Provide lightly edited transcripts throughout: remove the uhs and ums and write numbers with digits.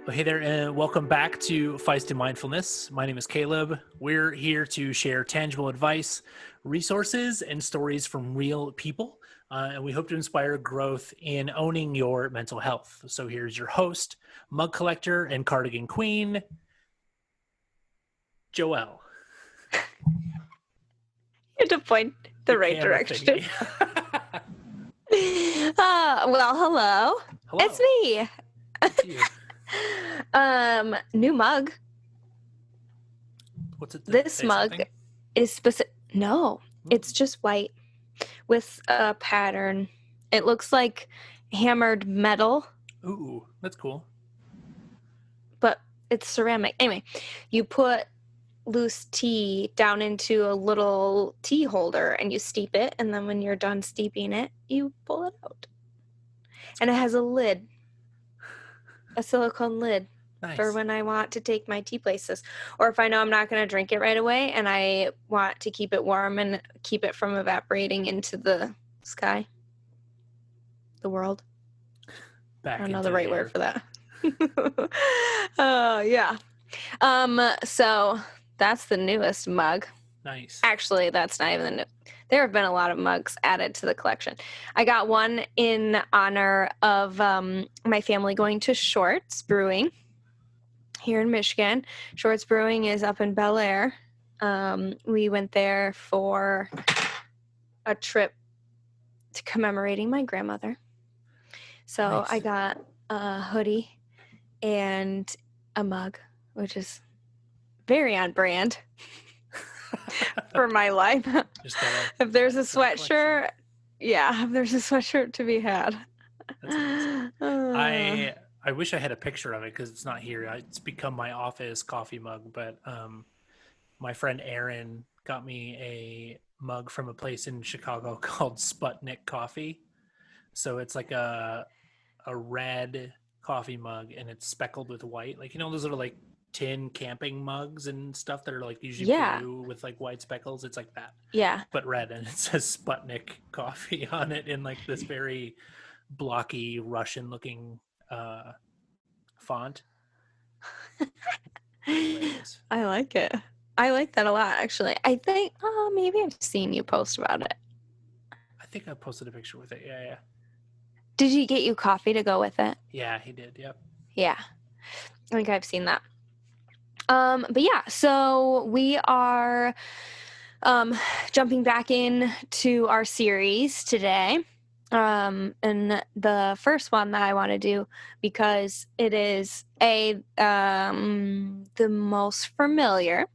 Well, hey there, and welcome back to Feisty Mindfulness. My name is Caleb. We're here to share tangible advice, resources, and stories from real people. And we hope to inspire growth in owning your mental health. So here's your host, mug collector, and cardigan queen, Joelle. You had to point the right camera direction. thingy. Well, hello. Hello. It's me. It's you. New mug. What's it? This mug is specific. No, it's just white with a pattern. It looks like hammered metal, Ooh, that's cool. but it's ceramic. Anyway, you put loose tea down into a little tea holder and you steep it, and then when you're done steeping it, you pull it out. And it has a lid, a silicone lid. Nice. For when I want to take my tea places, or if I know I'm not going to drink it right away and I want to keep it warm and keep it from evaporating into the sky, the world. I don't know the right word for that. Yeah. So that's the newest mug. Nice. Actually, that's not even the new. There have been a lot of mugs added to the collection. I got one in honor of my family going to Shorts Brewing here in Michigan. Shorts Brewing is up in Bel Air. We went there for a trip to commemorating my grandmother. So Nice. I got a hoodie and a mug, which is very on brand for my life. If there's a sweatshirt, if there's a sweatshirt to be had. That's amazing. I wish I had a picture of it because it's not here. It's become my office coffee mug, but my friend Aaron got me a mug from a place in Chicago called Sputnik Coffee. So it's like a red coffee mug, and it's speckled with white. Like, you know, those are like tin camping mugs and stuff that are like usually blue with like white speckles. It's like that. Yeah. But red, and it says Sputnik Coffee on it in like this very blocky Russian looking font. I like it. I like that a lot, actually. I think maybe I've seen you post about it. I think I posted a picture with it. Yeah. Did he get you coffee to go with it? Yeah, he did. Yep. Yeah, I think I've seen that. But yeah, so we are jumping back into our series today. And the first one that I want to do, because it is the most familiar,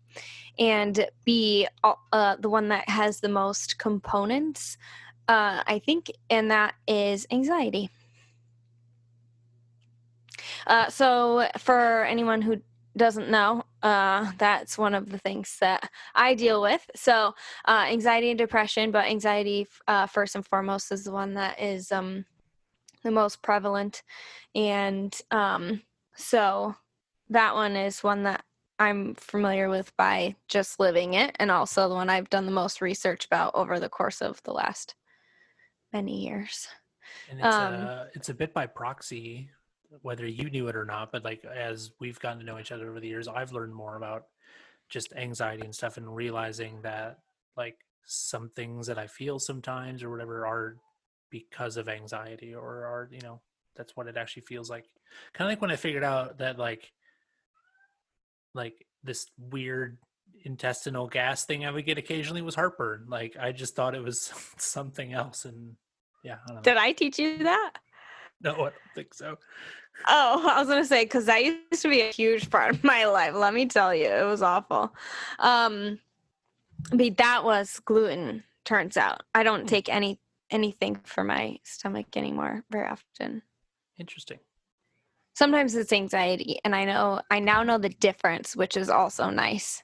and B, the one that has the most components, I think, and that is anxiety. So for anyone who doesn't know, that's one of the things that I deal with. So anxiety and depression, but anxiety first and foremost is the one that is the most prevalent. And so that one is one that I'm familiar with by just living it, and also the one I've done the most research about over the course of the last many years. And it's a bit by proxy, whether you knew it or not, but like as we've gotten to know each other over the years, I've learned more about just anxiety and stuff, and realizing that like some things that I feel sometimes or whatever are because of anxiety, or are, you know, that's what it actually feels like. Kind of like when I figured out that like this weird intestinal gas thing I would get occasionally was heartburn. Like I just thought it was something else. And yeah, I don't know. Did I teach you that? No, I don't think so. Oh, I was going to say, because that used to be a huge part of my life. Let me tell you, it was awful. But that was gluten, turns out. I don't take anything for my stomach anymore very often. Interesting. Sometimes it's anxiety, and I now know the difference, which is also nice.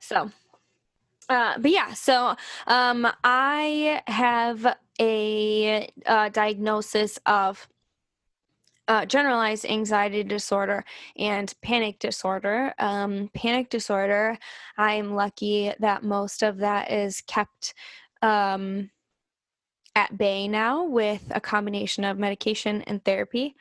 So, but yeah, so I have a diagnosis of generalized anxiety disorder and panic disorder. Panic disorder, I'm lucky that most of that is kept at bay now with a combination of medication and therapy.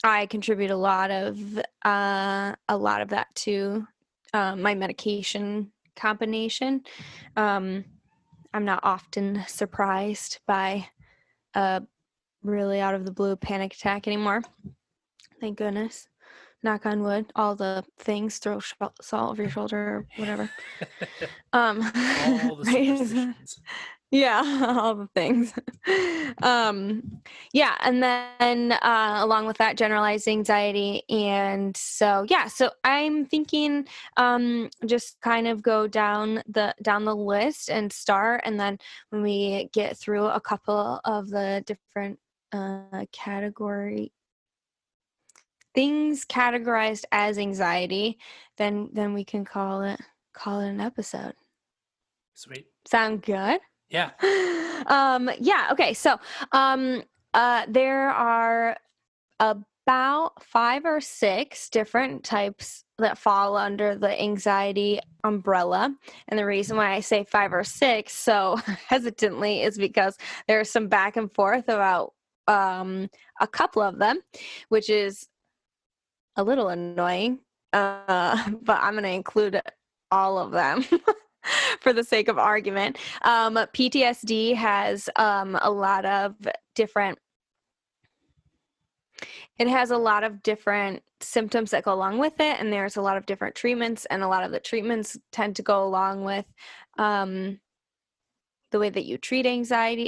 I contribute a lot of that to my medication combination. Um, I'm not often surprised by a really out of the blue panic attack anymore. Thank goodness. Knock on wood. All the things. Throw salt over your shoulder or whatever. All the Right? superstitions. Yeah, all the things. Yeah, and then along with that, generalized anxiety, and so I'm thinking just kind of go down the list and start, and then when we get through a couple of the different category things categorized as anxiety, then we can call it an episode. Sweet. Sound good? Yeah. Yeah, okay. So, there are about 5 or 6 different types that fall under the anxiety umbrella. And the reason why I say 5 or 6 so hesitantly is because there's some back and forth about a couple of them, which is a little annoying. But I'm going to include all of them for the sake of argument. PTSD has a lot of different. It has a lot of different symptoms that go along with it, and there's a lot of different treatments, and a lot of the treatments tend to go along with the way that you treat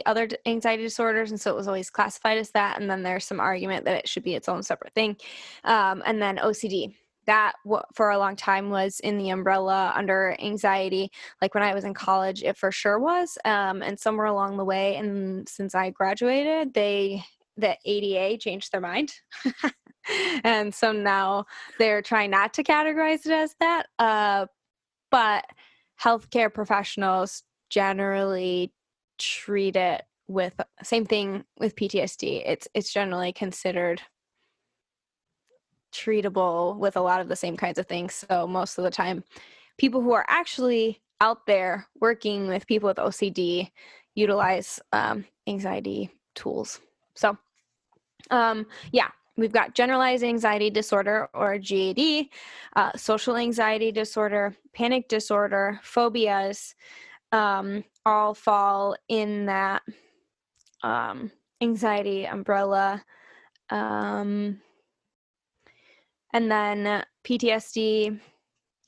other anxiety disorders, and so it was always classified as that. And then there's some argument that it should be its own separate thing. And then OCD, that for a long time was in the umbrella under anxiety. Like when I was in college, it for sure was. And somewhere along the way, and since I graduated, the ADA changed their mind. And so now they're trying not to categorize it as that. But healthcare professionals generally treat it with same thing with PTSD. It's generally considered treatable with a lot of the same kinds of things. So most of the time, people who are actually out there working with people with OCD utilize anxiety tools. So yeah, we've got generalized anxiety disorder, or GAD, social anxiety disorder, panic disorder, phobias, all fall in that anxiety umbrella. And then PTSD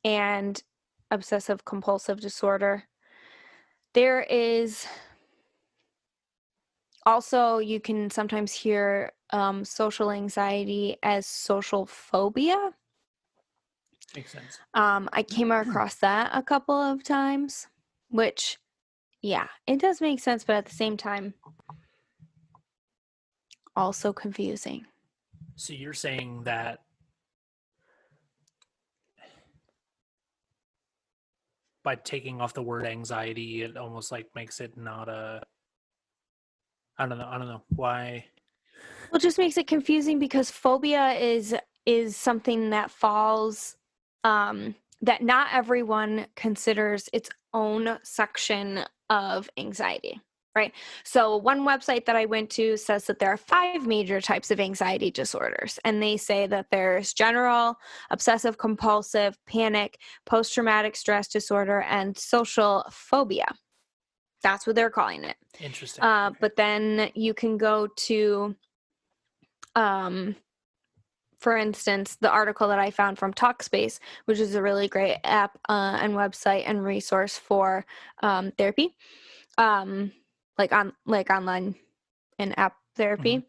and obsessive compulsive disorder. There is also, you can sometimes hear social anxiety as social phobia. Makes sense. I came across that a couple of times, which, yeah, it does make sense, but at the same time, also confusing. So you're saying that by taking off the word anxiety, it almost like makes it not a. I don't know. I don't know why. Well, it just makes it confusing because phobia is something that falls that not everyone considers its own section of anxiety, right? So one website that I went to says that there are 5 major types of anxiety disorders, and they say that there's general, obsessive compulsive, panic, post-traumatic stress disorder, and social phobia. That's what they're calling it. Interesting. Okay. But then you can go to for instance, the article that I found from Talkspace, which is a really great app and website and resource for therapy, like online and app therapy.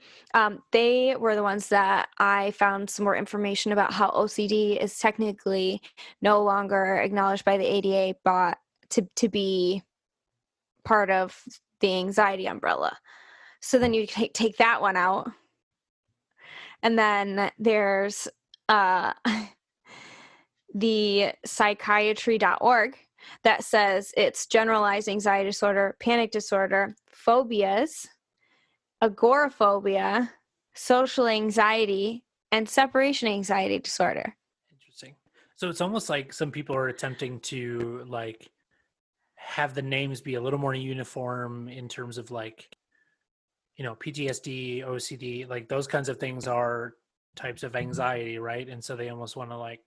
They were the ones that I found some more information about how OCD is technically no longer acknowledged by the ADA, but to be part of the anxiety umbrella. So then you take that one out. And then there's the psychiatry.org that says it's generalized anxiety disorder, panic disorder, phobias, agoraphobia, social anxiety, and separation anxiety disorder. Interesting. So it's almost like some people are attempting to like have the names be a little more uniform in terms of like, PTSD, OCD, like those kinds of things are types of anxiety, right? And so they almost want to like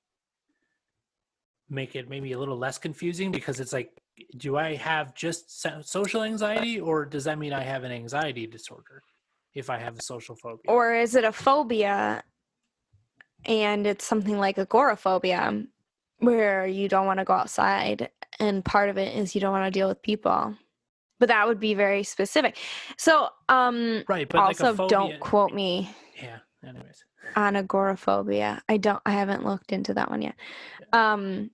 make it maybe a little less confusing, because it's like, do I have just social anxiety, or does that mean I have an anxiety disorder if I have a social phobia? Or is it a phobia and it's something like agoraphobia, where you don't want to go outside, and part of it is you don't want to deal with people? But that would be very specific. So, Right, but like a also don't phobia. quote me Yeah. Anyways. on agoraphobia. I haven't looked into that one yet,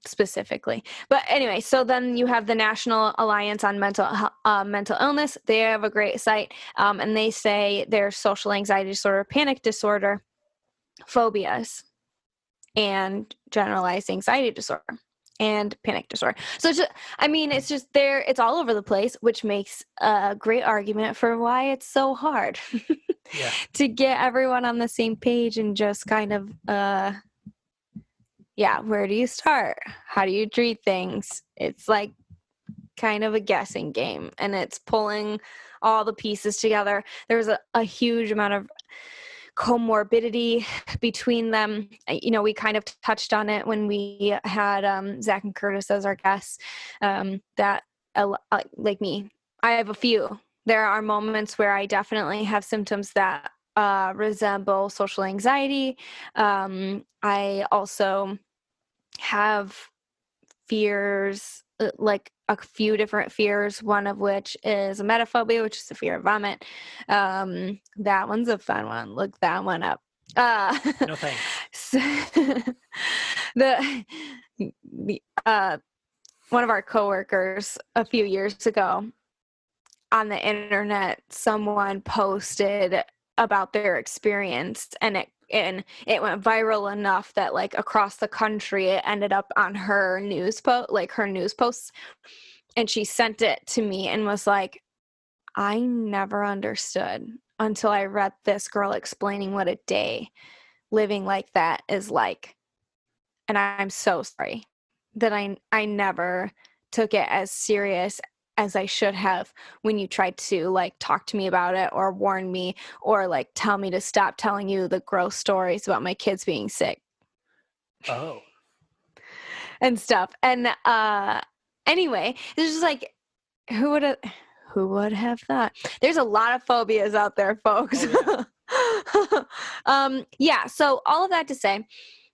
specifically. But anyway, so then you have the National Alliance on Mental Illness. They have a great site, and they say there's social anxiety disorder, panic disorder, phobias, and generalized anxiety disorder and panic disorder. So it's just, I mean, it's just there, it's all over the place, which makes a great argument for why it's so hard Yeah. to get everyone on the same page and just kind of, yeah, where do you start? How do you treat things? It's like kind of a guessing game, and it's pulling all the pieces together. There's a huge amount of comorbidity between them. You know, we kind of touched on it when we had Zach and Curtis as our guests, that like me, I have a few. There are moments where I definitely have symptoms that resemble social anxiety. I also have fears, like a few different fears, one of which is emetophobia, which is the fear of vomit. That one's a fun one. Look that one up. No thanks. So the one of our coworkers a few years ago on the internet, someone posted about their experience, and it went viral enough that like across the country it ended up on her news posts, and she sent it to me and was like, I never understood until I read this girl explaining what a day living like that is like, and I'm so sorry that I never took it as serious as I should have when you tried to like talk to me about it or warn me or like tell me to stop telling you the gross stories about my kids being sick Oh. and stuff. And anyway, it's just like, who would have thought? There's a lot of phobias out there, folks. Oh, yeah. Yeah, so all of that to say,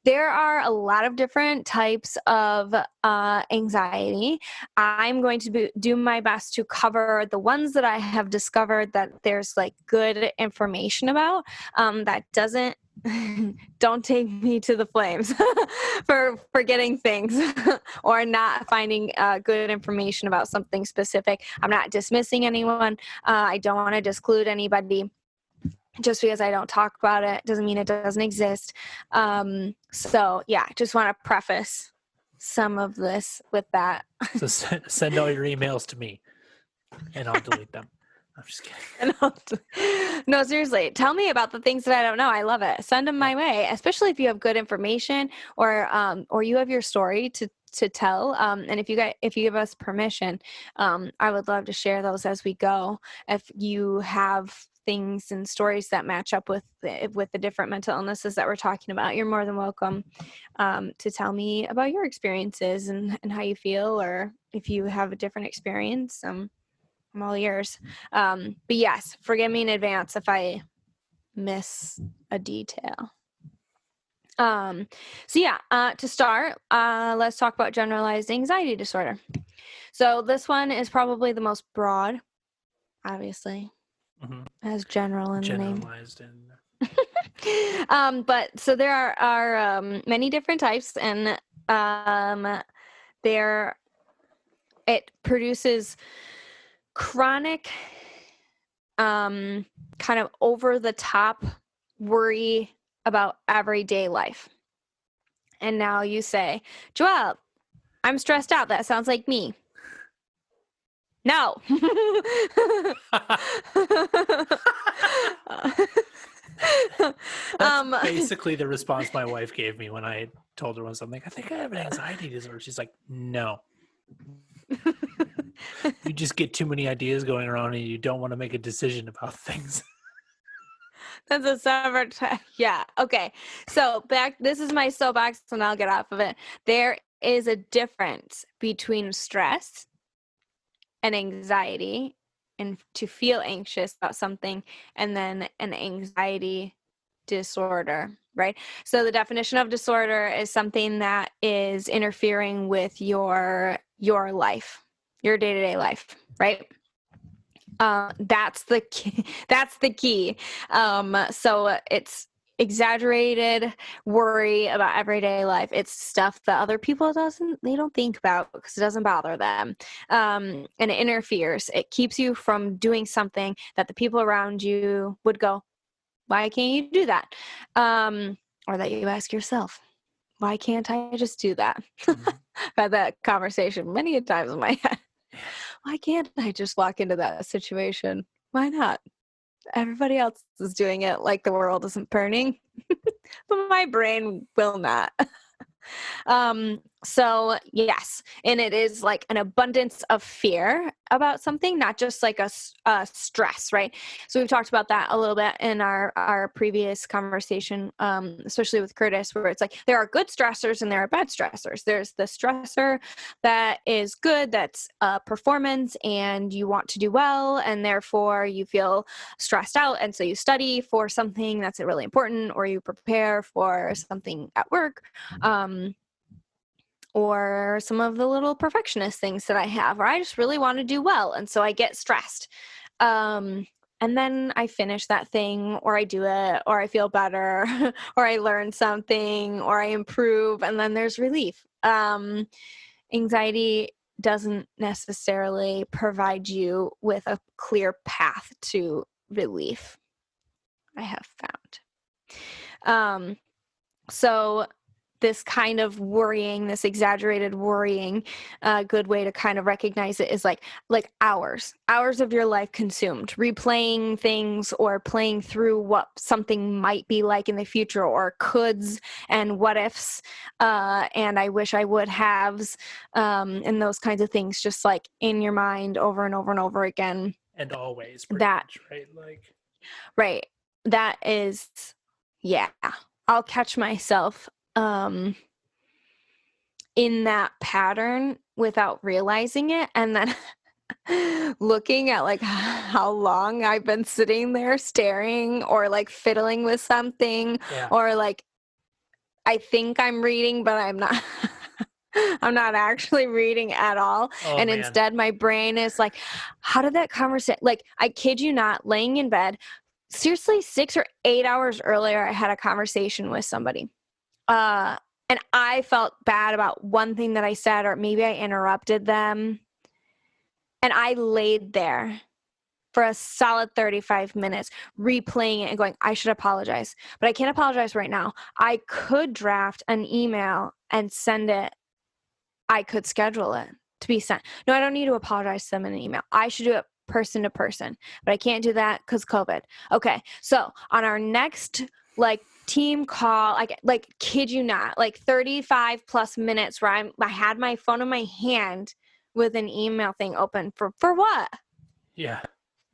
there are a lot of different types of anxiety. I'm going to do my best to cover the ones that I have discovered that there's like good information about. That doesn't don't take me to the flames for forgetting things or not finding good information about something specific. I'm not dismissing anyone. I don't want to disclude anybody. Just because I don't talk about it doesn't mean it doesn't exist. So yeah, just want to preface some of this with that. So send all your emails to me, and I'll delete them. I'm just kidding. No, seriously, tell me about the things that I don't know. I love it. Send them my way, especially if you have good information or you have your story to tell. And if you give us permission, I would love to share those as we go. If you have things and stories that match up with the different mental illnesses that we're talking about, you're more than welcome to tell me about your experiences and how you feel, or if you have a different experience. I'm all ears. But yes, forgive me in advance if I miss a detail. So yeah, to start, let's talk about generalized anxiety disorder. So this one is probably the most broad, obviously, as general in Generalized the name. But so there are many different types, and it produces chronic, kind of over the top worry about everyday life. And now you say, Joelle, I'm stressed out. That sounds like me. No. That's basically the response my wife gave me when I told her once. I'm like, I think I have an anxiety disorder. She's like, no. You just get too many ideas going around and you don't want to make a decision about things. That's a separate. Yeah. Okay. So this is my soapbox, and I'll get off of it. There is a difference between stress and anxiety, and to feel anxious about something, and then an anxiety disorder, right? So the definition of disorder is something that is interfering with your life, your day-to-day life, right? That's the key. That's the key. So it's exaggerated worry about everyday life. It's stuff that other people they don't think about because it doesn't bother them. And it interferes. It keeps you from doing something that the people around you would go, why can't you do that? Or that you ask yourself, why can't I just do that? Mm-hmm. I've had that conversation many times in my head. Why can't I just walk into that situation? Why not? Everybody else is doing it like the world isn't burning, but my brain will not. So yes, and it is like an abundance of fear about something, not just like a stress, right? So we've talked about that a little bit in our previous conversation, especially with Curtis, where it's like there are good stressors and there are bad stressors. There's the stressor that is good, that's performance, and you want to do well, and therefore you feel stressed out, and so you study for something that's really important, or you prepare for something at work. Or some of the little perfectionist things that I have, or I just really want to do well. And so I get stressed. And then I finish that thing, or I do it, or I feel better, or I learn something, or I improve, and then there's relief. Anxiety doesn't necessarily provide you with a clear path to relief, I have found. So this kind of worrying, this exaggerated worrying, a good way to kind of recognize it is like hours of your life consumed replaying things or playing through what something might be like in the future, or coulds and what ifs, and I wish I would haves, and those kinds of things, just like in your mind over and over and over again. And always, pretty That much, right? Like, right. That is, yeah. I'll catch myself in that pattern without realizing it, and then looking at like how long I've been sitting there staring or like fiddling with something, yeah. or like I think I'm reading but I'm not. I'm not actually reading at all. Oh, And man. instead my brain is like, how did that conversation, like, I kid you not, laying in bed, seriously, 6 or 8 hours earlier, I had a conversation with somebody. And I felt bad about one thing that I said, or maybe I interrupted them. And I laid there for a solid 35 minutes, replaying it and going, I should apologize, but I can't apologize right now. I could draft an email and send it. I could schedule it to be sent. No, I don't need to apologize to them in an email. I should do it person to person, but I can't do that because COVID. Okay. So on our next like team call, like kid you not, like 35 plus minutes where I had my phone in my hand with an email thing open for what? Yeah.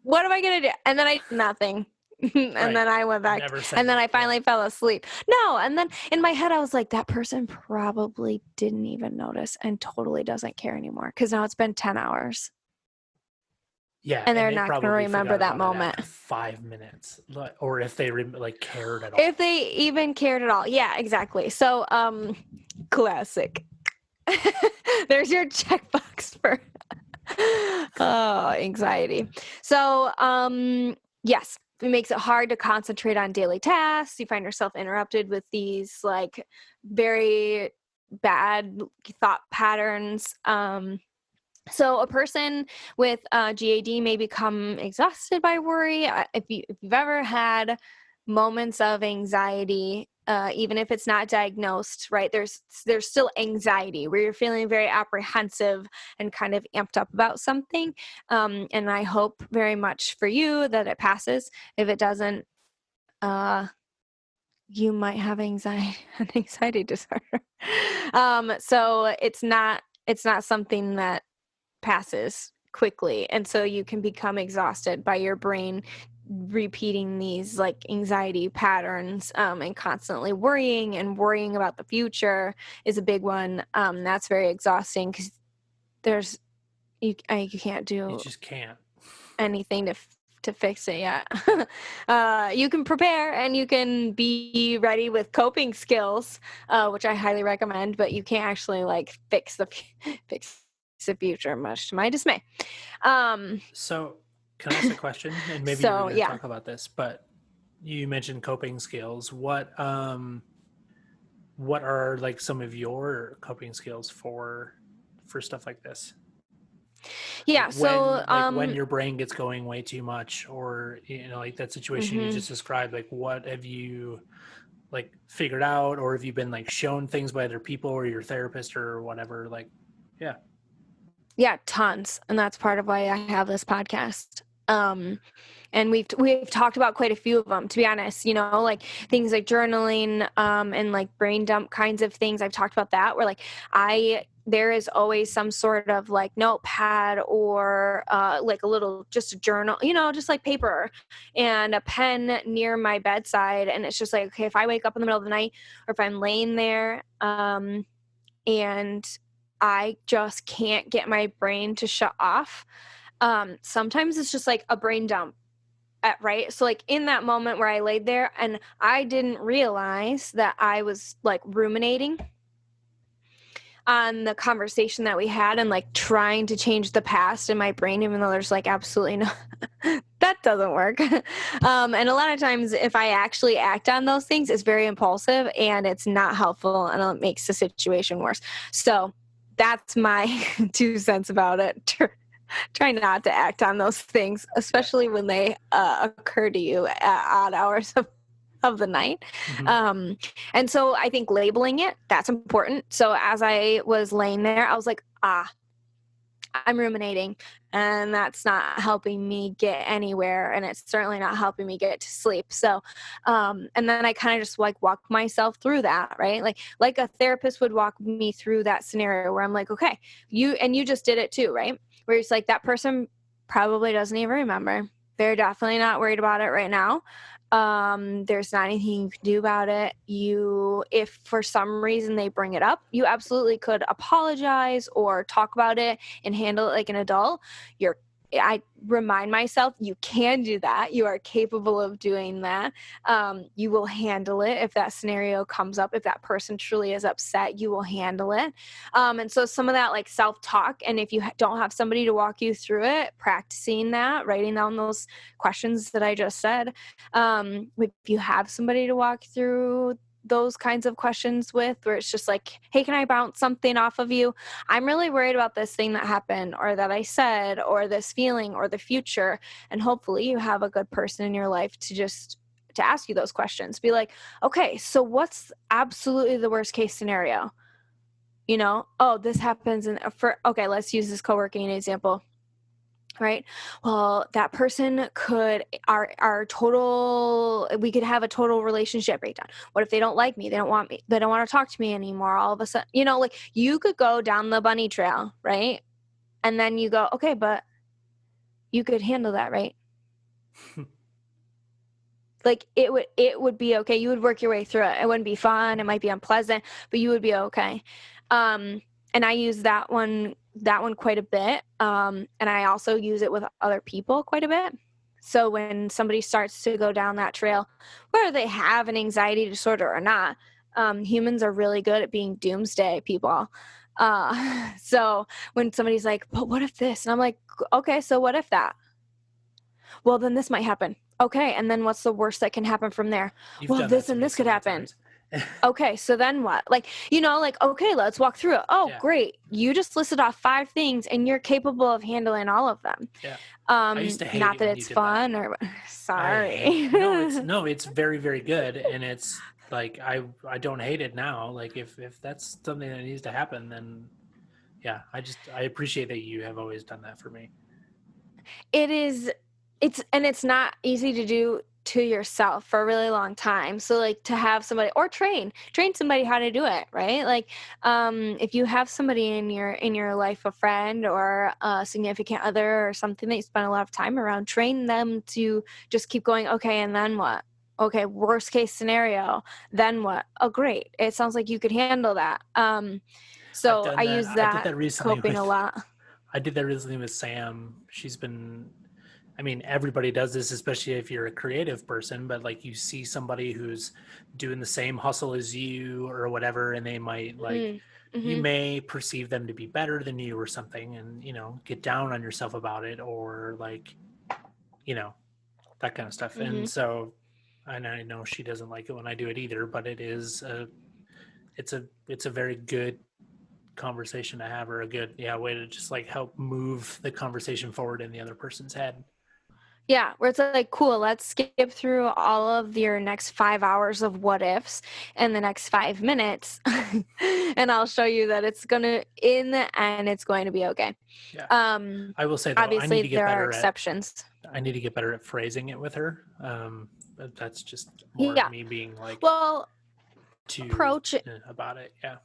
What am I going to do? And then I did nothing. And Right. then I went back, Never send and then it. I finally fell asleep. No, and then in my head I was like, that person probably didn't even notice and totally doesn't care anymore, because now it's been 10 hours Yeah, and and they're they not going to probably remember forgot that about it moment. after 5 minutes, or if they like cared at all. If they even cared at all. Yeah, exactly. So, classic. There's your checkbox for anxiety. So, yes, it makes it hard to concentrate on daily tasks. You find yourself interrupted with these like very bad thought patterns. So a person with GAD may become exhausted by worry. If you've ever had moments of anxiety, even if it's not diagnosed, right? There's still anxiety where you're feeling very apprehensive and kind of amped up about something. And I hope very much for you that it passes. If it doesn't, you might have anxiety, an anxiety disorder. So it's not something that passes quickly, and so you can become exhausted by your brain repeating these like anxiety patterns, and constantly worrying about the future is a big one. That's very exhausting because there's you can't You do just can't. anything to fix it yet. You can prepare and you can be ready with coping skills, which I highly recommend, but you can't actually like fix the future, much to my dismay. Um, So, can I ask a question? And maybe you were so going to yeah. talk about this, but you mentioned coping skills. What are like some of your coping skills for stuff like this? Yeah. So, Like when your brain gets going way too much, or like that situation you mhm. just described, like what have you like figured out, or have you been like shown things by other people or your therapist or whatever? Like, yeah. Yeah, tons. And that's part of why I have this podcast. And we've talked about quite a few of them, to be honest, like things like journaling, and like brain dump kinds of things. I've talked about that where like there is always some sort of like notepad or like a little, just a journal, just like paper and a pen near my bedside. And it's just like, okay, if I wake up in the middle of the night or if I'm laying there, and I just can't get my brain to shut off. Sometimes it's just like a brain dump, right? So like in that moment where I laid there and I didn't realize that I was like ruminating on the conversation that we had and like trying to change the past in my brain, even though there's like absolutely no, that doesn't work. And a lot of times if I actually act on those things, it's very impulsive and it's not helpful and it makes the situation worse. So that's my 2 cents about it. Try not to act on those things, Yeah. especially when they occur to you at odd hours of the night. Hmm. And so I think labeling it, that's important. So as I was laying there, I was like, I'm ruminating, and that's not helping me get anywhere, and it's certainly not helping me get to sleep. So and then I kind of just like walk myself through that, right? Like a therapist would walk me through that scenario where I'm like, okay, you just did it too, right? Where it's like that person probably doesn't even remember. They're definitely not worried about it right now. There's not anything you can do about it. If for some reason they bring it up, you absolutely could apologize or talk about it and handle it like an adult. I remind myself you can do that. You are capable of doing that. You will handle it if that scenario comes up. If that person truly is upset, you will handle it. And so some of that like self-talk, and if you don't have somebody to walk you through it, practicing that, writing down those questions that I just said. If you have somebody to walk through those kinds of questions with, where it's just like, hey, can I bounce something off of you? I'm really worried about this thing that happened or that I said or this feeling or the future. And hopefully you have a good person in your life to ask you those questions. Be like, okay, so what's absolutely the worst case scenario? Oh, this happens okay, let's use this co-working example. Right. Well, that person could our total we could have a total relationship breakdown. What if they don't like me? They don't want me. They don't want to talk to me anymore. All of a sudden, like you could go down the bunny trail, right? And then you go, okay, but you could handle that, right? Like it would be okay. You would work your way through it. It wouldn't be fun. It might be unpleasant, but you would be okay. And I use that one quite a bit. And I also use it with other people quite a bit. So when somebody starts to go down that trail, whether they have an anxiety disorder or not, humans are really good at being doomsday people. So when somebody's like, but what if this? And I'm like, okay, so what if that? Well, then this might happen. Okay, and then what's the worst that can happen from there? You've Well, done that this to and me this so could many happen. times. Okay, so then what? Like, okay, let's walk through it. Oh, Yeah. great. You just listed off 5 things and you're capable of handling all of them. Yeah. I used to hate Not it that when you it's did that. fun or I hate sorry. no, it's very, very good. And it's like I don't hate it now. Like if that's something that needs to happen, then yeah, I appreciate that you have always done that for me. It is it's not easy to do to yourself for a really long time. So like to have somebody, or train somebody how to do it, right? Like if you have somebody in your life, a friend or a significant other or something that you spend a lot of time around, train them to just keep going, okay, and then what? Okay, worst case scenario, then what? Oh, great. It sounds like you could handle that. I've So done I that. use I did that that recently coping a with lot. I did that recently with Sam. She's been, I mean, everybody does this, especially if you're a creative person, but like you see somebody who's doing the same hustle as you or whatever, and they might like, Mm. you Mhm. may perceive them to be better than you or something, and, you know, get down on yourself about it, or like, you know, that kind of stuff. And Mhm. so, and I know she doesn't like it when I do it either, but it's a very good conversation to have, or a good way to just like help move the conversation forward in the other person's head. Yeah, where it's like, cool, let's skip through all of your next 5 hours of what ifs in the next 5 minutes. And I'll show you that it's going to, in the end, it's going to be okay. Yeah, Um, I will say though, Obviously, there are exceptions. I need to get better at phrasing it with her. But that's just more of Yeah. me being like Well, too approach about it. Yeah.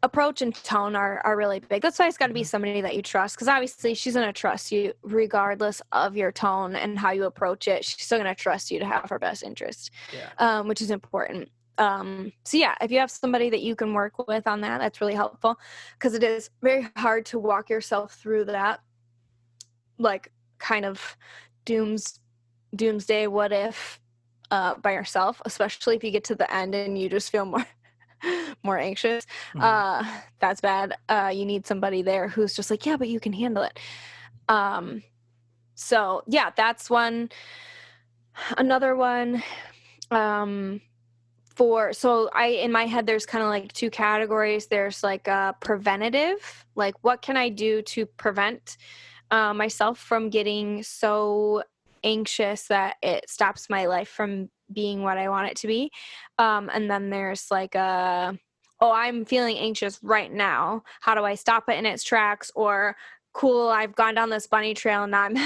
approach and tone are really big. That's why it's got to be Mm-hmm. somebody that you trust, because obviously she's going to trust you regardless of your tone and how you approach it. She's still going to trust you to have her best interest, Yeah. which is important. So yeah, if you have somebody that you can work with on that, that's really helpful, because it is very hard to walk yourself through that, like kind of doomsday what if by yourself, especially if you get to the end and you just feel more anxious. Mm-hmm. That's bad. You need somebody there who's just like, yeah, but you can handle it. So yeah, that's one. Another one, so I, in my head, there's kind of like two categories. There's like preventative, like what can I do to prevent myself from getting so anxious that it stops my life from being what I want it to be. And then there's like oh, I'm feeling anxious right now. How do I stop it in its tracks? Or cool, I've gone down this bunny trail and now I'm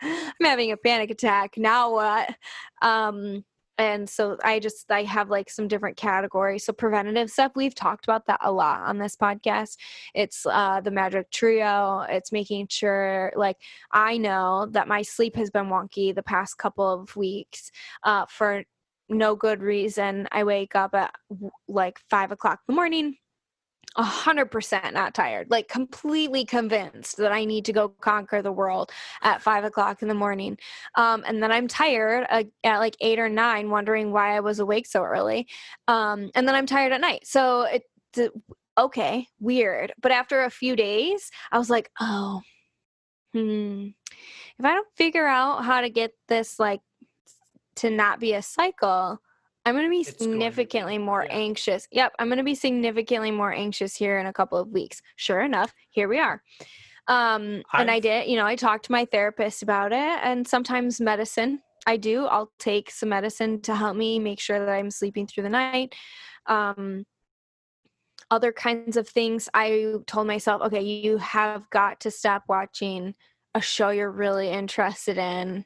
I'm having a panic attack. Now what? And so I have like some different categories. So preventative stuff, we've talked about that a lot on this podcast. It's the magic trio. It's making sure, like, I know that my sleep has been wonky the past couple of weeks for no good reason. I wake up at like 5 o'clock in the morning, 100% not tired, like completely convinced that I need to go conquer the world at 5 o'clock in the morning. And then I'm tired at like 8 or 9, wondering why I was awake so early. And then I'm tired at night. So okay, weird. But after a few days, I was like, oh, if I don't figure out how to get this like to not be a cycle, I'm going to be It's going to significantly be. more Yeah. anxious. Yep, I'm going to be significantly more anxious here in a couple of weeks. Sure enough, here we are. And I I've did, I talked to my therapist about it, and sometimes medicine. I'll take some medicine to help me make sure that I'm sleeping through the night. Other kinds of things, I told myself, okay, you have got to stop watching a show you're really interested in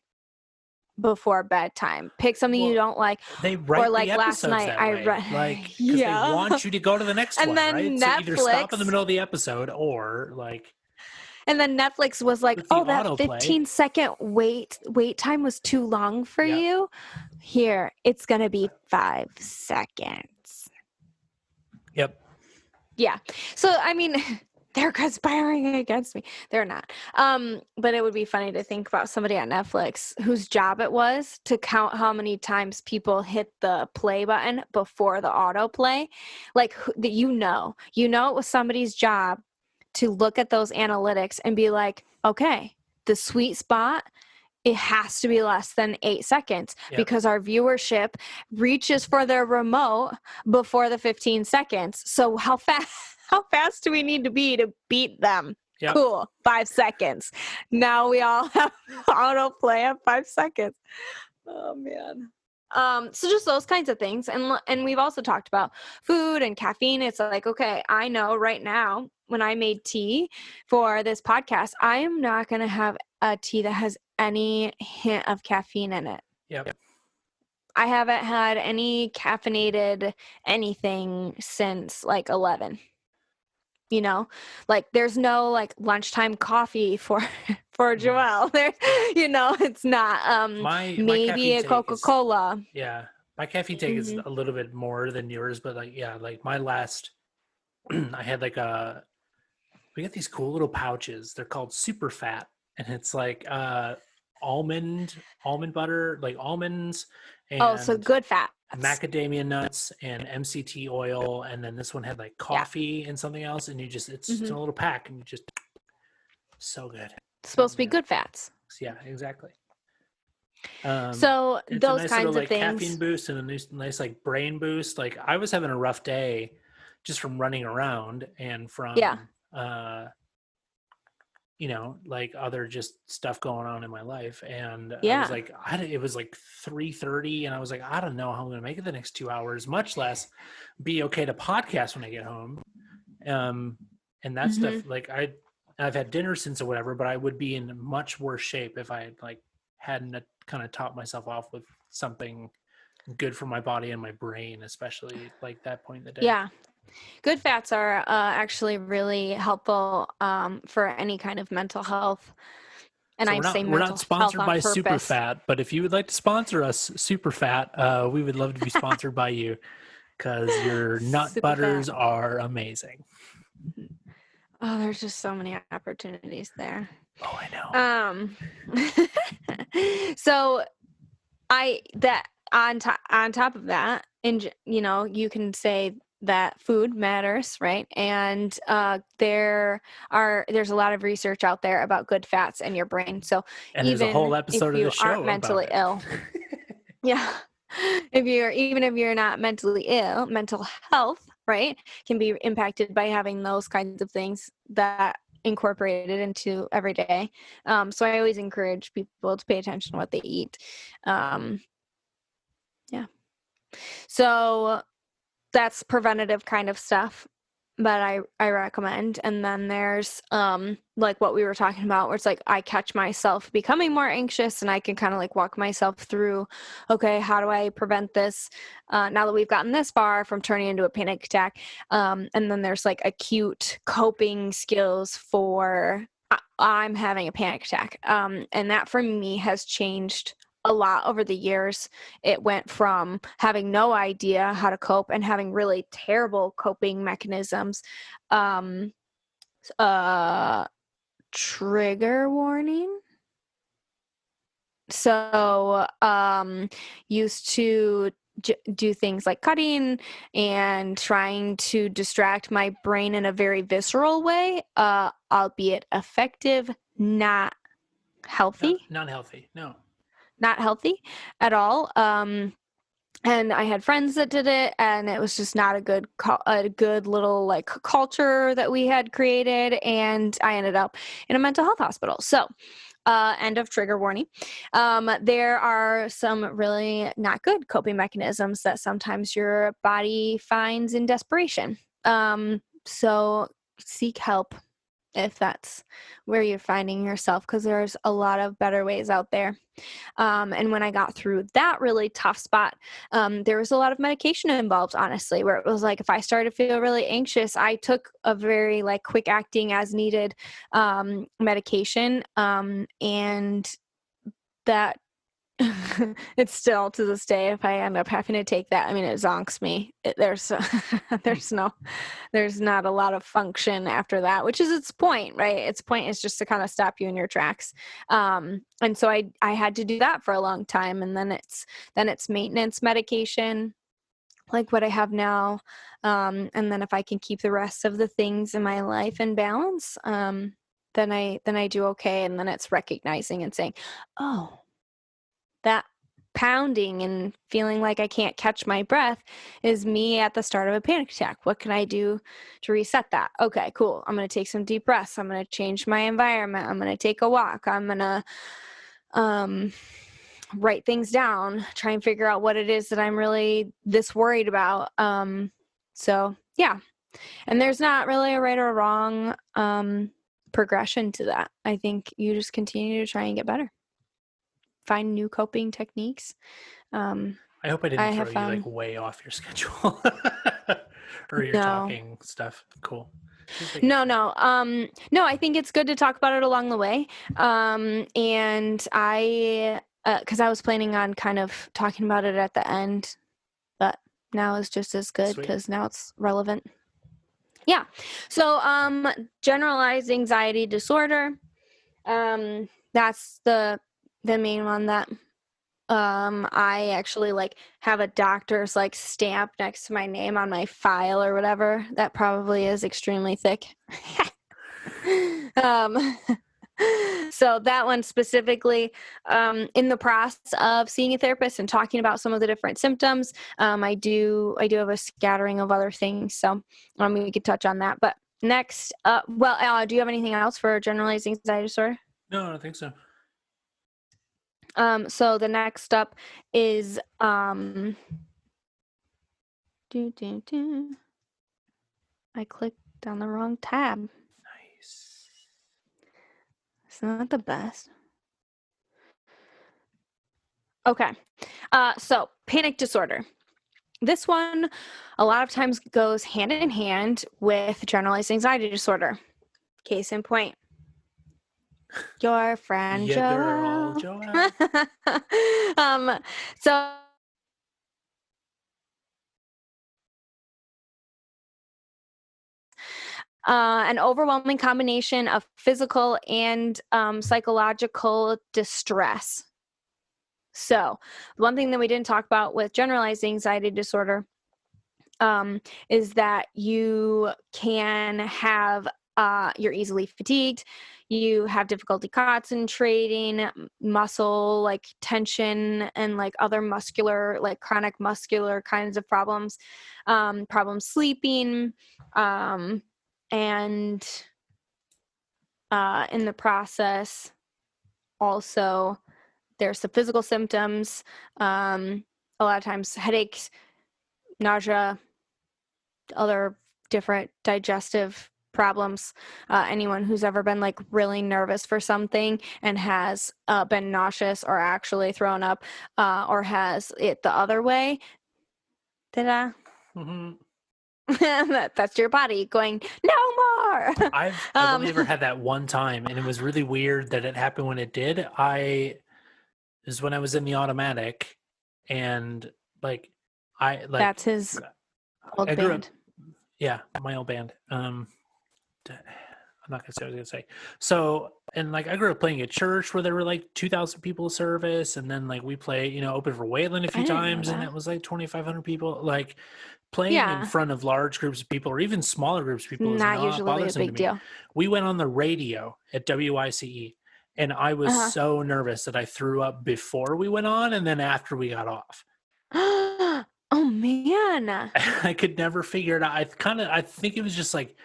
before bedtime. Pick something you Well, don't like. they Or write the like last episodes night that I way, read like because they yeah. want you to go to the next And one, right? then So either stop in the Netflix middle of the episode or like was like, with the "Oh, that autoplay. 15-second wait time was too long for Yep. you. Here, it's going to be 5 seconds." Yep. Yeah. So I mean, they're conspiring against me. They're not. But it would be funny to think about somebody at Netflix whose job it was to count how many times people hit the play button before the autoplay. Like that, it was somebody's job to look at those analytics and be like, okay, the sweet spot, it has to be less than 8 seconds Yep. because our viewership reaches for their remote before the 15 seconds. So how fast do we need to be to beat them? Yep. Cool. 5 seconds. Now we all have autoplay at 5 seconds. Oh man. So just those kinds of things. And we've also talked about food and caffeine. It's like, okay, I know right now when I made tea for this podcast, I am not going to have a tea that has any hint of caffeine in it. Yep. I haven't had any caffeinated anything since like 11. You know, like there's no like lunchtime coffee for for Mhm. Joelle. There, Yeah. it's not. My Maybe caffeine a take is, Coca-Cola. yeah, my caffeine take is Hmm. a little bit more than yours, but like, yeah, like my last, I had like we got these cool little pouches. They're called Super Fat, and it's like almond butter, like almonds Oh, so and good fats. macadamia nuts and MCT oil, and then this one had like Yeah. coffee and something else, and it's Hmm. in a little pack, and you just so good, so Supposed to be good. good fats. So, yeah, exactly. Um, So it's a those nice little kinds of like caffeine things. boost and a nice like brain boost. Like I was having a rough day just from running around and Yeah. from like other just stuff going on in my life. And I was Yeah. like, it was like 3:30, and I was like, I don't know how I'm going to make it the next 2 hours, much less be okay to podcast when I get home. Um, and that Hmm. stuff, like I've had dinner since or whatever, but I would be in much worse shape if I had like hadn't kind of topped myself off with something good for my body and my brain, especially like that point in the day. Yeah. Good fats are actually really helpful for any kind of mental health. And So I say we're not mental health sponsored on by purpose. Superfat, but if you would like to sponsor us, Superfat, we would love to be sponsored by you because your nut Super fat. butters are amazing. Oh, there's just so many opportunities there. Oh, I know. Um, so that on top of that, you can say that food matters, right? And there's a lot of research out there about good fats in your brain. So And there's a whole even episode if of you this aren't show about mentally it. ill, yeah, if you're not mentally ill, mental health, right, can be impacted by having those kinds of things that incorporated into every day. So I always encourage people to pay attention to what they eat. Um, yeah. So that's preventative kind of stuff, but I recommend. And then there's like what we were talking about, where it's like I catch myself becoming more anxious, and I can kind of like walk myself through, okay, how do I prevent this now that we've gotten this far from turning into a panic attack? And then there's like acute coping skills for I'm having a panic attack, and that for me has changed a lot over the years. It went from having no idea how to cope and having really terrible coping mechanisms. Um, uh, Trigger warning. So, used to do things like cutting and trying to distract my brain in a very visceral way, albeit effective, not healthy, Not healthy. No. not healthy at all. And I had friends that did it, and it was just not a good little like culture that we had created, and I ended up in a mental health hospital. So, end of trigger warning. There are some really not good coping mechanisms that sometimes your body finds in desperation. So seek help if that's where you're finding yourself, because there's a lot of better ways out there. And when I got through that really tough spot, there was a lot of medication involved, honestly, where it was like if I started to feel really anxious, I took a very like quick acting as needed medication. And that it's still to this day, if I end up having to take that, I mean, it zonks me. There's Hmm. there's no there's not a lot of function after that, which is its point, right? Its point is just to kind of stop you in your tracks. And so I had to do that for a long time, and then it's maintenance medication like what I have now. And then if I can keep the rest of the things in my life in balance, then I do okay. And then it's recognizing and saying, oh, that pounding and feeling like I can't catch my breath is me at the start of a panic attack. What can I do to reset that? Okay, cool. I'm going to take some deep breaths. I'm going to change my environment. I'm going to take a walk. I'm going to um, write things down, try and figure out what it is that I'm really this worried about. So, yeah. And there's not really a right or wrong progression to that. I think you just continue to try and get better, find new coping techniques. I hope I I didn't throw have you like found way off your schedule or your no. talking stuff. Cool. Just making No, sure. no. No, I think it's good to talk about it along the way. And because I was planning on kind of talking about it at the end, but now is just as good Sweet. because now it's relevant. Yeah. So, generalized anxiety disorder. That's the main one that I actually like have a doctor's like stamp next to my name on my file or whatever. That probably is extremely thick. um so that one specifically, in the process of seeing a therapist and talking about some of the different symptoms, I do have a scattering of other things, so we could touch on that. But next, do you have anything else for generalized anxiety disorder? No, I don't think so. So the next up is I clicked on the wrong tab. Nice. It's not the best. Okay. So panic disorder. This one a lot of times goes hand in hand with generalized anxiety disorder. Case in point, your friend Yeah, girl, Joelle. Joelle. um, so an overwhelming combination of physical and psychological distress. So, one thing that we didn't talk about with generalized anxiety disorder is that you can have, you're easily fatigued, you have difficulty concentrating, muscle like tension, and like other muscular, like chronic muscular kinds of problems, problems sleeping, and in the process, also, there's the physical symptoms, a lot of times headaches, nausea, other different digestive problems. Anyone who's ever been like really nervous for something and has been nauseous or actually thrown up, or has it the other way, ta-da. Mm-hmm. That's your body going, no more. I've only ever had that one time, and it was really weird that it happened when it did. Is when I was in the automatic, and like That's his old I grew up, band. yeah, my old band. I'm not gonna say what I was gonna say. So, and like I grew up playing at church where there were like 2,000 people a service, and then like we play, open for Wayland a I few didn't know times, and that. it was like 2,500 people. Like playing in Yeah, front of large groups of people or even smaller groups of people is not not usually a bothersome to big me. deal. We went on the radio at WICE, and I was Uh-huh. so nervous that I threw up before we went on, and then after we got off. Oh man. I could never figure it out. I think it was just like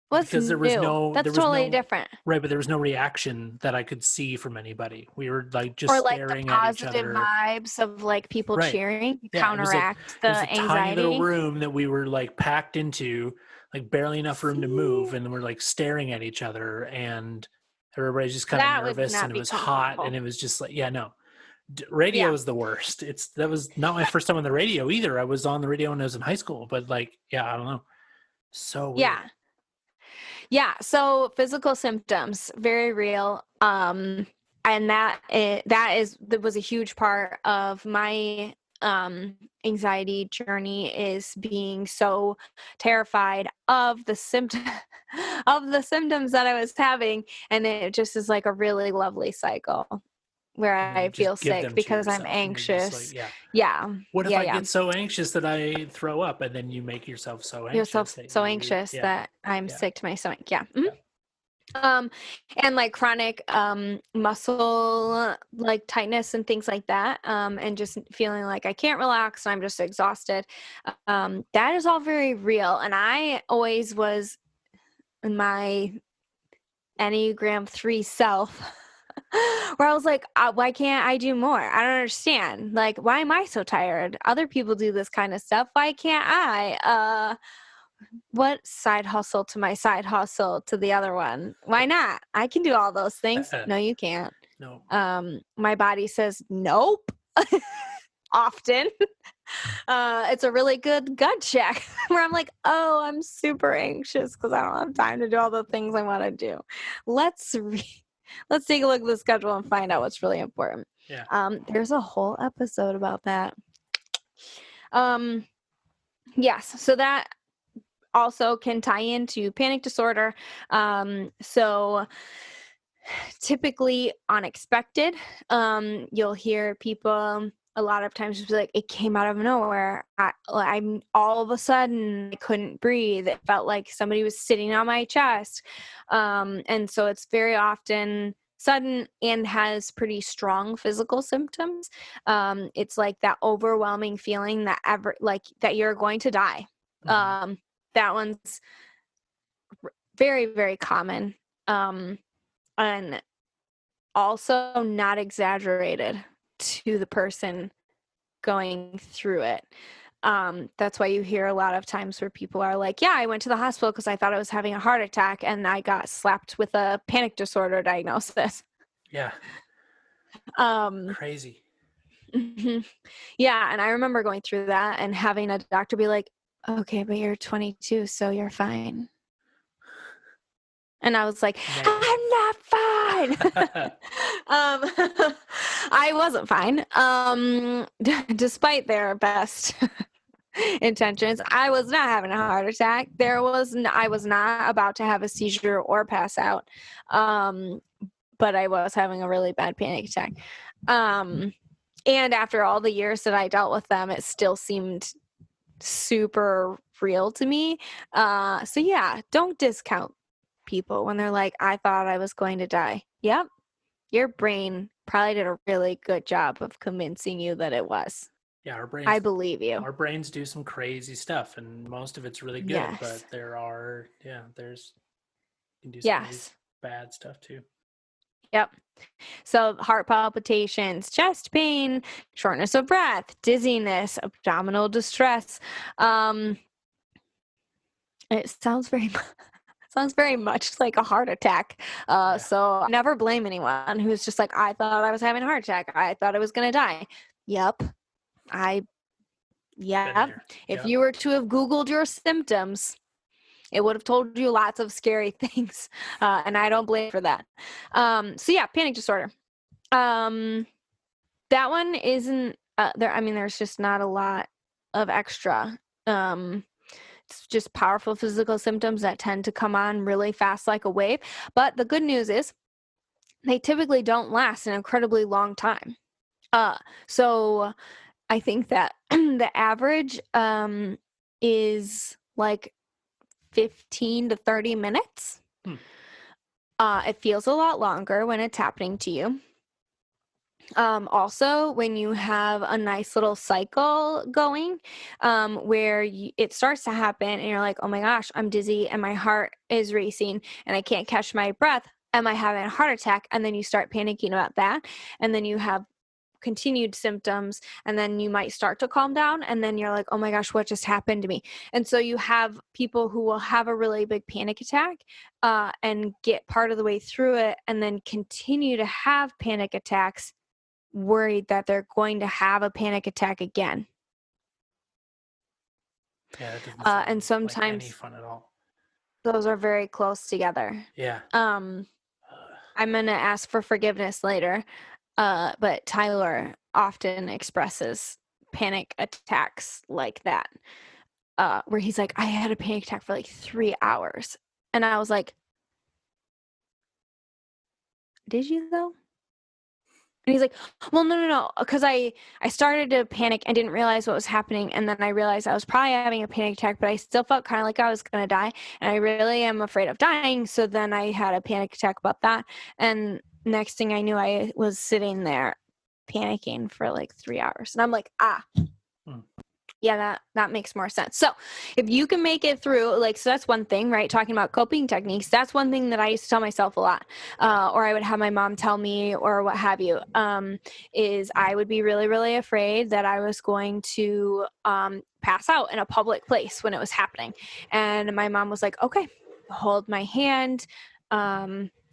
What's because new? there That's was totally no different. right, but there was no reaction that I could see from anybody. We were like just Or like the staring at each positive other. vibes of like people Right. cheering Yeah, counteract it was a the tiny little anxiety. room that we were like packed into, like barely enough room to move, See, and we're like staring at each other, and everybody's just kind of that would nervous, and not it be was hot, and comfortable. it was just like, yeah, no. Radio Yeah. is the worst. That was not my first time on the radio either. I was on the radio when I was in high school, but like, yeah, I don't know. So weird. Yeah. Yeah. So physical symptoms, very real. And that was a huge part of my anxiety journey, is being so terrified of the symptom of the symptoms that I was having. And it just is like a really lovely cycle where And then you I feel just give sick them to because I'm yourself, and you're just like, anxious. yeah. Yeah. What if Yeah. I Yeah. get so anxious that I throw up, and then you make yourself so anxious Yourself that so you, anxious yeah, that I'm yeah, sick to my stomach. Yeah. yeah. Um, and like chronic muscle like tightness and things like that, and just feeling like I can't relax and I'm just exhausted. That is all very real. And I always was in my Enneagram 3 self where I was like, why can't I do more? I don't understand. Like, why am I so tired? Other people do this kind of stuff. Why can't I? What side hustle to my side hustle to the other one? Why not? I can do all those things. No, you can't. No. My body says nope. often. It's a really good gut check where I'm like, oh, I'm super anxious because I don't have time to do all the things I want to do. Let's let's take a look at the schedule and find out what's really important. Yeah. There's a whole episode about that. Yes, so that also can tie into panic disorder. So typically unexpected. You'll hear people a lot of times just be like, it came out of nowhere. I'm all of a sudden I couldn't breathe. It felt like somebody was sitting on my chest. And so it's very often sudden and has pretty strong physical symptoms. It's like that overwhelming feeling that that you're going to die. Mm-hmm. That one's very, very common. And also not exaggerated to the person going through it. That's why you hear a lot of times where people are like, yeah, I went to the hospital because I thought I was having a heart attack and I got slapped with a panic disorder diagnosis. Yeah. Um, Crazy. yeah, and I remember going through that and having a doctor be like, okay, but you're 22, so you're fine. And I was like, Negative. I'm not fine. I wasn't fine. Despite their best intentions, I was not having a heart attack. I was not about to have a seizure or pass out. But I was having a really bad panic attack. And after all the years that I dealt with them, it still seemed super real to me. So yeah, don't discount people when they're like, I thought I was going to die. Yep. Your brain probably did a really good job of convincing you that it was. Yeah, I believe you. our brains do some crazy stuff, and most of it's really good. Yes. But there's you can do some really Yes. bad stuff too. Yep. So heart palpitations, chest pain, shortness of breath, dizziness, abdominal distress. It sounds very much like a heart attack. Yeah. So I never blame anyone who's just like, I thought I was having a heart attack. I thought I was going to die. Yep. Been Yep. there. If Yep. you were to have Googled your symptoms, it would have told you lots of scary things. And I don't blame for that. So yeah, panic disorder. That one isn't there. I mean, there's just not a lot of extra. It's just powerful physical symptoms that tend to come on really fast like a wave. But the good news is they typically don't last an incredibly long time. So I think that the average is like 15 to 30 minutes. Hmm. It feels a lot longer when it's happening to you. Also, when you have a nice little cycle going, where it starts to happen and you're like, oh my gosh, I'm dizzy and my heart is racing and I can't catch my breath. Am I having a heart attack? And then you start panicking about that. And then you have continued symptoms, and then you might start to calm down, and then you're like, oh my gosh, what just happened to me? And so you have people who will have a really big panic attack and get part of the way through it and then continue to have panic attacks, worried that they're going to have a panic attack again. Yeah, that doesn't sound And like any sometimes fun at all. those are very close together. Yeah. I'm going to ask for forgiveness later, but Tyler often expresses panic attacks like that, where he's like, I had a panic attack for like 3 hours. And I was like, did you though? And he's like, well, no, because I started to panic and didn't realize what was happening. And then I realized I was probably having a panic attack, but I still felt kind of like I was going to die. And I really am afraid of dying. So then I had a panic attack about that. And next thing I knew, I was sitting there panicking for like 3 hours. And I'm like, yeah, that makes more sense. So if you can make it through, like, so that's one thing, right? Talking about coping techniques, that's one thing that I used to tell myself a lot, or I would have my mom tell me, or what have you, is I would be really, really afraid that I was going to pass out in a public place when it was happening. And my mom was like, okay, hold my hand.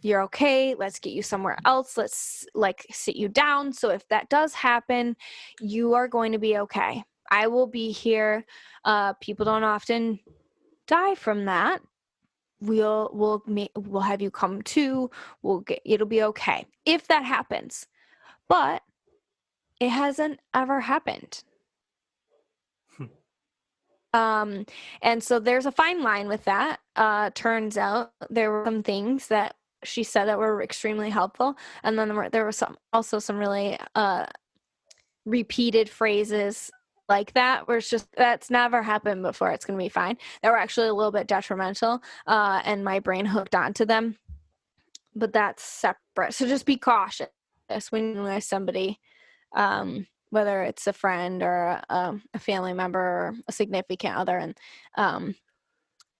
you're okay. Let's get you somewhere else. Let's like sit you down. So if that does happen, you are going to be okay. I will be here. People don't often die from that. We'll have you come to. It'll be okay if that happens. But it hasn't ever happened. And so there's a fine line with that. Turns out there were some things that she said that were extremely helpful, and then there were some really repeated phrases like that where it's just that's never happened before. It's gonna be fine. That were actually a little bit detrimental, and my brain hooked onto them. But that's separate. So just be cautious when you're with somebody. Whether it's a friend or a family member or a significant other, and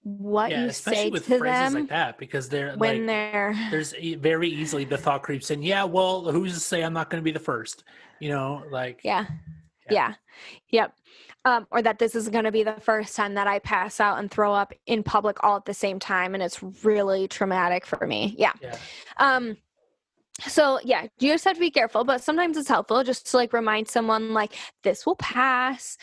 what Yeah, you especially say with to phrases like them that, because they're when like, they're there's very easily the thought creeps in. Yeah, well, who's to say I'm not going to be the first? Like, yeah, yeah, yeah, yep. Or that this is going to be the first time that I pass out and throw up in public all at the same time, and it's really traumatic for me. Yeah. yeah, um so yeah, you just have to be careful, but sometimes it's helpful just to like remind someone like this will pass.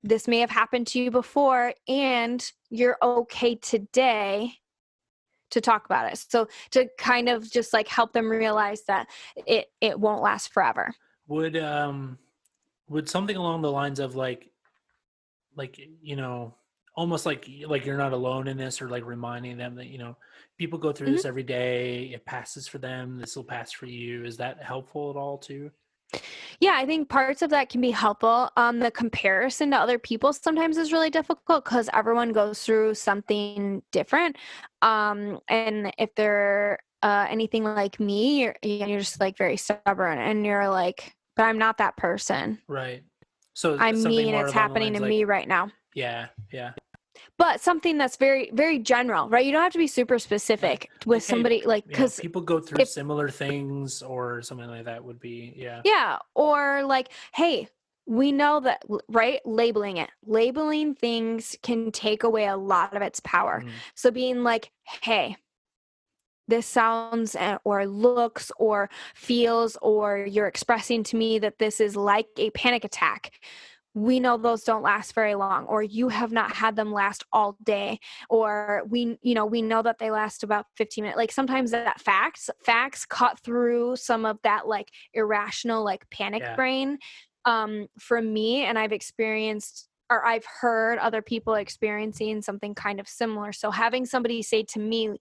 This may have happened to you before, and you're okay today to talk about it. So to kind of just like help them realize that it won't last forever. would something along the lines of like almost like you're not alone in this, or like reminding them that people go through Mhm. this every day, it passes for them, this will pass for you. Is that helpful at all too? Yeah, I think parts of that can be helpful. The comparison to other people sometimes is really difficult because everyone goes through something different. And if they're anything like me, you're just like very stubborn, and you're like, but I'm not that person. Right. So I'm me, something and more it's along the happening lines to me like, right now. yeah, yeah, But something that's very, very general, right? You don't have to be super like, specific with okay, somebody, like, because people go through if similar things, or something like that would be, yeah, yeah, or like, hey, we know that, right? Labeling things can take away a lot of its power. mm, So being like, hey, this sounds or looks or feels, or you're expressing to me that this is like a panic attack. We know those don't last very long, or you have not had them last all day, or we know that they last about 15 minutes. Like sometimes that facts cut through some of that like irrational like panic yeah, brain. For me, and I've experienced or I've heard other people experiencing something kind of similar. So having somebody say to me,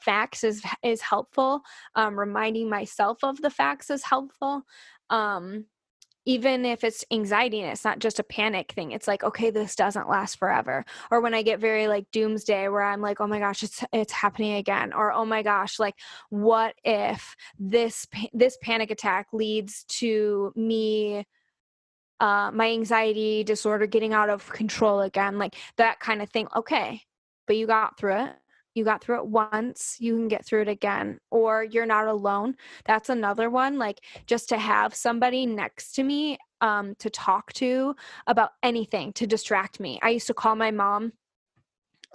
facts is helpful. Reminding myself of the facts is helpful. Um, Even if it's anxiety and it's not just a panic thing, it's like, okay, this doesn't last forever. Or when I get very like doomsday, where I'm like, oh my gosh, it's happening again. Or oh my gosh, like what if this panic attack leads to me my anxiety disorder getting out of control again, like that kind of thing. Okay, but you got through it. You got through it once, you can get through it again. Or you're not alone. That's another one. Like just to have somebody next to me to talk to about anything to distract me. I used to call my mom.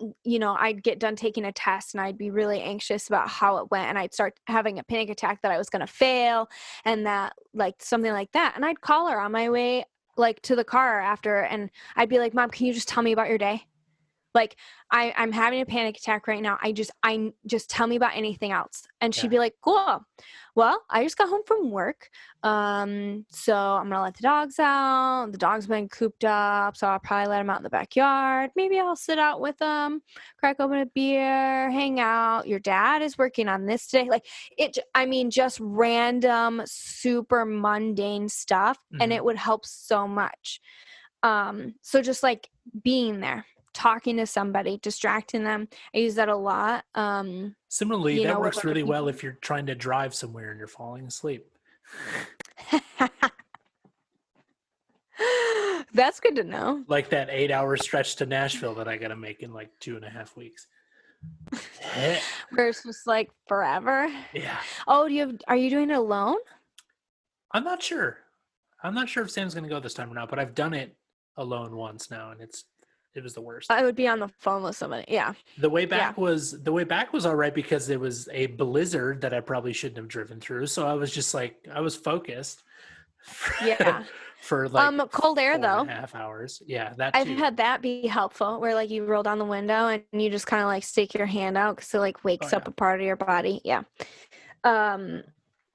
I'd get done taking a test and I'd be really anxious about how it went, and I'd start having a panic attack that I was going to fail, and that like something like that. And I'd call her on my way like to the car after, and I'd be like, "Mom, can you just tell me about your day? Like I'm having a panic attack right now. I just tell me about anything else." And she'd yeah, be like, "Cool. Well, I just got home from work. So I'm gonna let the dogs out. The dog's been cooped up, so I'll probably let them out in the backyard. Maybe I'll sit out with them, crack open a beer, hang out. Your dad is working on this today." Like I mean, just random, super mundane stuff, and hmm. it would help so much. So just like being there, talking to somebody, distracting them. I use that a lot. Similarly, that With works other really well people. if you're trying to drive somewhere and you're falling asleep. That's good to know. Like that 8 hour stretch to Nashville that I got to make in like 2.5 weeks. Where it's just like forever. Yeah, Oh, are you doing it alone? I'm not sure. I'm not sure if Sam's going to go this time or not, but I've done it alone once now, and It was the worst. I would be on the phone with somebody. Yeah. The way Yeah. back was all right because it was a blizzard that I probably shouldn't have driven through. So I was just like I was focused for, Yeah. for like Cold air four and a though. half hours. Yeah, that I've too. had that be helpful where like you roll down the window and you just kind of like stick your hand out because it like Oh wakes yeah. up a part of your body. Yeah. Um,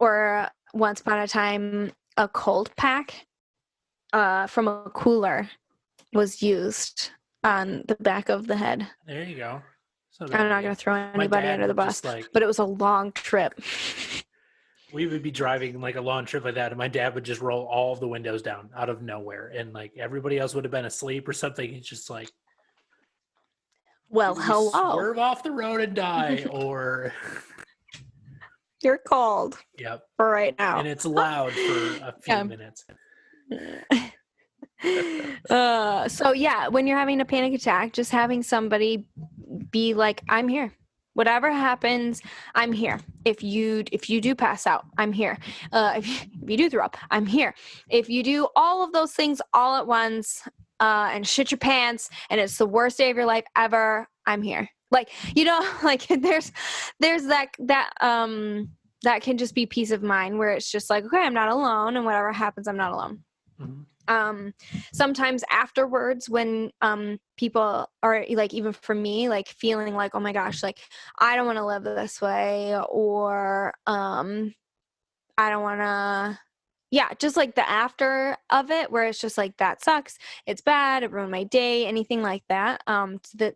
or once upon a time, a cold pack from a cooler was used on the back of the head. There you go. It's not a bad I'm not going idea. to throw My anybody dad under the would bus, just like but it was a long trip. we would be driving like a long trip like that, and my dad would just roll all of the windows down out of nowhere, and like everybody else would have been asleep or something. He's just like, Well, either you hello. swerve off the road and die, or You're cold yep. for right And now. it's loud for a few Yeah. minutes. So yeah, when you're having a panic attack, just having somebody be like, I'm here. Whatever happens, I'm here. If you do pass out, I'm here. If you do throw up, I'm here. If you do all of those things all at once and shit your pants and it's the worst day of your life ever, I'm here. Like, like there's that can just be peace of mind where it's just like, okay, I'm not alone, and whatever happens, I'm not alone. Mm-hmm. Sometimes afterwards when people are like, even for me, like feeling like, oh my gosh, like I don't want to live this way, or I don't want to, yeah, just like the after of it where it's just like, that sucks, it's bad, it ruined my day, anything like that,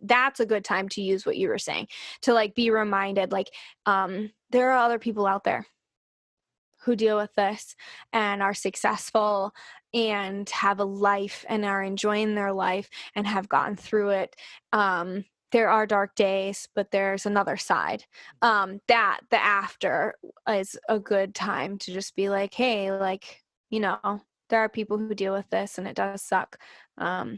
that's a good time to use what you were saying, to like be reminded like there are other people out there who deal with this and are successful and have a life and are enjoying their life and have gotten through it. There are dark days, but there's another side. That the after is a good time to just be like, hey, like, there are people who deal with this and it does suck. But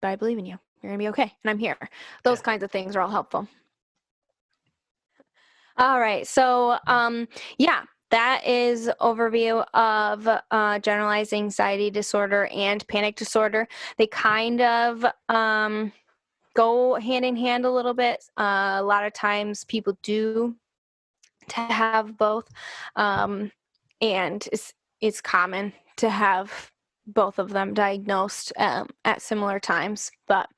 I believe in you. You're going to be okay. And I'm here. Those kinds of things are all helpful. All right. So, yeah, that is overview of generalized anxiety disorder and panic disorder. They kind of go hand in hand a little bit. A lot of times people do to have both, and it's common to have both of them diagnosed at similar times. But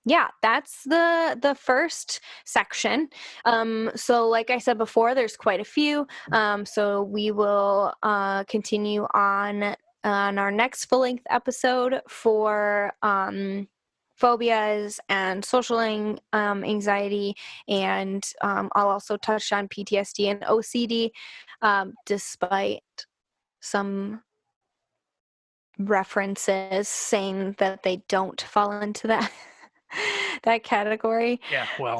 yeah, that's the first section. So like I said before, there's quite a few. So we will continue on our next full-length episode for phobias and social anxiety, and I'll also touch on PTSD and OCD, despite some references saying that they don't fall into that that category. Yeah, well,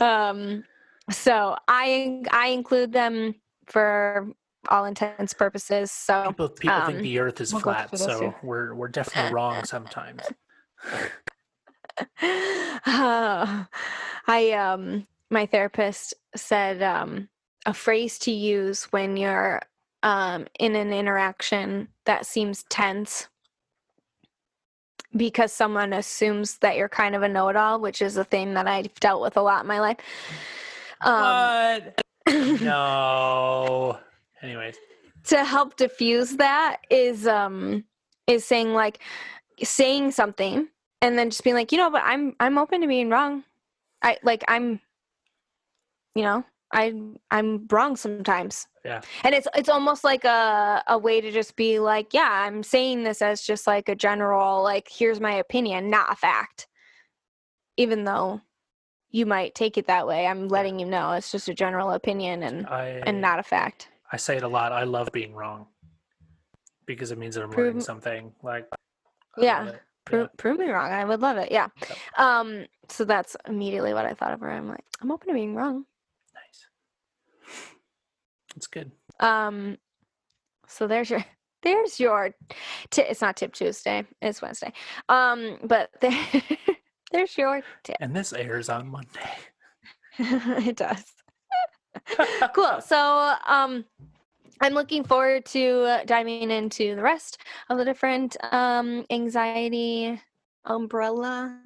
So I include them for all intents purposes. So people think the Earth is we'll go flat, through those too. so we're definitely wrong sometimes. My therapist said a phrase to use when you're in an interaction that seems tense because someone assumes that you're kind of a know-it-all, which is a thing that I've dealt with a lot in my life. What? No. Anyways, to help diffuse that is saying something and then just being like, but I'm open to being wrong. I'm wrong sometimes. yeah. And it's almost like a way to just be like, yeah, I'm saying this as just like a general, like, here's my opinion, not a fact. Even though you might take it that way, I'm letting you know it's just a general opinion and not a fact. I say it a lot. I love being wrong because it means that I'm learning something. Like, prove me wrong. I would love it. Yeah. Yep. So that's immediately what I thought of her. I'm like, I'm open to being wrong. Nice. That's good. So there's your it's not Tip Tuesday, it's Wednesday. But there's your tip. And this airs on Monday. It does. Cool. So I'm looking forward to diving into the rest of the different anxiety umbrella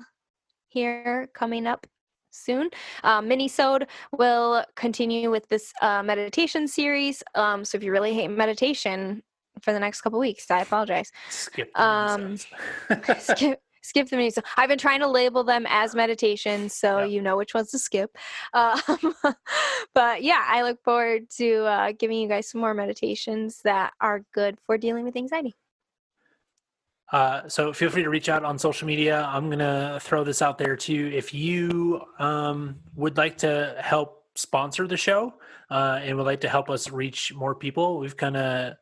here coming up soon. Minisode will continue with this meditation series. So if you really hate meditation for the next couple weeks, I apologize. Skip the Um, mini-sodes. skip the minisode. I've been trying to label them as meditations, so Yep. you know which ones to skip. Um, but yeah, I look forward to giving you guys some more meditations that are good for dealing with anxiety. So feel free to reach out on social media. I'm going to throw this out there too. If you would like to help sponsor the show and would like to help us reach more people, we've kind of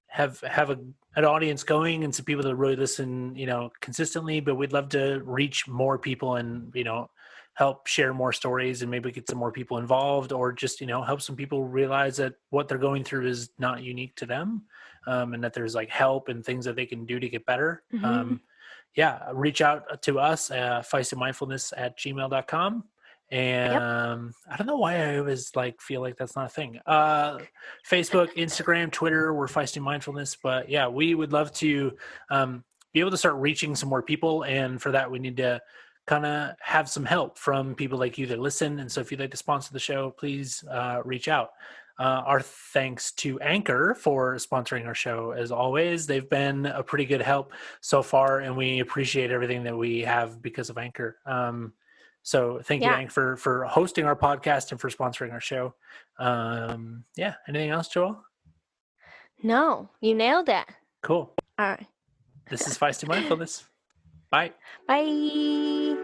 have an audience going and some people that really listen, consistently, but we'd love to reach more people and, help share more stories and maybe get some more people involved, or just, help some people realize that what they're going through is not unique to them. And that there's like help and things that they can do to get better. Mm-hmm. Yeah, reach out to us, feistymindfulness@gmail.com. Yep. And I don't know why I always feel like that's not a thing. Facebook, Instagram, Twitter, we're Feisty Mindfulness. But yeah, we would love to be able to start reaching some more people. And for that, we need to kind of have some help from people like you that listen. And so if you'd like to sponsor the show, please reach out. Our thanks to Anchor for sponsoring our show. As always, they've been a pretty good help so far, and we appreciate everything that we have because of Anchor. So thank you to Yeah. Anchor for hosting our podcast and for sponsoring our show. Yeah. Anything else, Joelle? No, you nailed it. Cool. All right. This is Feisty Mindfulness. Bye. Bye.